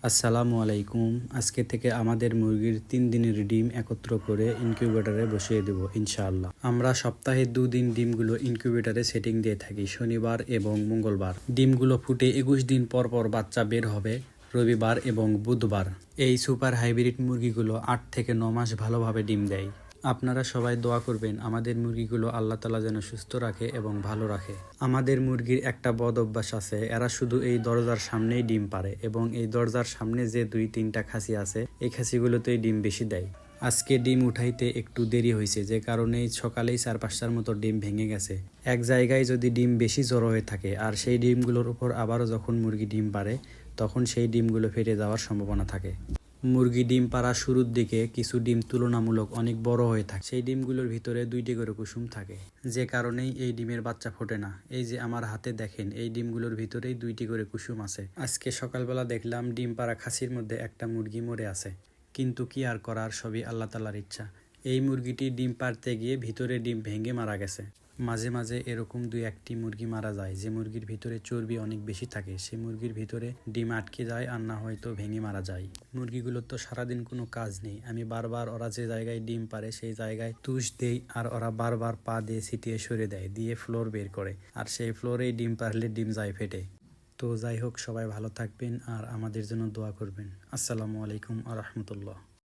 আসসালামু আলাইকুম। আজকে থেকে আমাদের মুরগির ৩ দিনের ডিম একত্র করে ইনকিউবেটরে বসিয়ে দেব ইনশাআল্লাহ। আমরা সপ্তাহে ২ দিন ডিমগুলো ইনকিউবেটরে সেটিং দিয়ে থাকি, শনিবার এবং মঙ্গলবার। ডিমগুলো ফুটে ২১ দিন পর পর বাচ্চা বের হবে রবিবার এবং বুধবার। এই সুপার হাইব্রিড মুরগিগুলো ৮ থেকে ৯ মাস ভালোভাবে ডিম দেয়। আপনারা সবাই দোয়া করবেন আমাদের মুরগিগুলো আল্লাহ তাআলা যেন সুস্থ রাখে এবং ভালো রাখে। আমাদের মুরগির একটা বদ অভ্যাস আছে, এরা শুধু এই দরজার সামনেই ডিম পারে এবং এই দরজার সামনে যে ২-৩টা খাসি আছে এই খাসিগুলোতেই ডিম বেশি দেয়। আজকে ডিম উঠাইতে একটু দেরি হয়েছে, যে কারণে সকালেই ৪-৫টার মতো ডিম ভেঙে গেছে। এক জায়গায় যদি ডিম বেশি জড়ো হয়ে থাকে আর সেই ডিমগুলোর উপর আবারও যখন মুরগি ডিম পারে তখন সেই ডিমগুলো ফেটে যাওয়ার সম্ভাবনা থাকে। মুরগি ডিম পাড়া শুরুর দিকে কিছু ডিম তুলনামূলক অনেক বড় হয়ে থাকে, সেই ডিমগুলোর ভিতরে ২টি করে কুসুম থাকে, যে কারণেই এই ডিমের বাচ্চা ফোটে না। এই যে আমার হাতে দেখেন, এই ডিমগুলোর ভিতরেই ২টি করে কুসুম আছে। আজকে সকালবেলা দেখলাম ডিম পাড়া খাসির মধ্যে একটা মুরগি মরে আছে, কিন্তু কি আর করার, সবই আল্লাহ তাআলার ইচ্ছা। এই মুরগিটি ডিম পাড়তে গিয়ে ভিতরে ডিম ভেঙে মারা গেছে। মাঝে মাঝে এরকম ২-১টি মুরগি মারা যায়, যে মুরগির ভিতরে চর্বি অনেক বেশি থাকে, সেই মুরগির ভিতরে ডিম আটকে যায় আর না হয়তো ভেঙে মারা যায়। মুরগিগুলোর তো সারাদিন কোনো কাজ নেই, আমি বারবার ওরা যে জায়গায় ডিম পারে সেই জায়গায় তুষ দেই আর ওরা বারবার পা দিয়ে ছিটিয়ে সরে দেয়, দিয়ে ফ্লোর বের করে, আর সেই ফ্লোরেই ডিম পারলে ডিম যায় ফেটে। তো যাই হোক, সবাই ভালো থাকবেন আর আমাদের জন্য দোয়া করবেন। আসসালামু আলাইকুম আ রহমতুল্লাহ।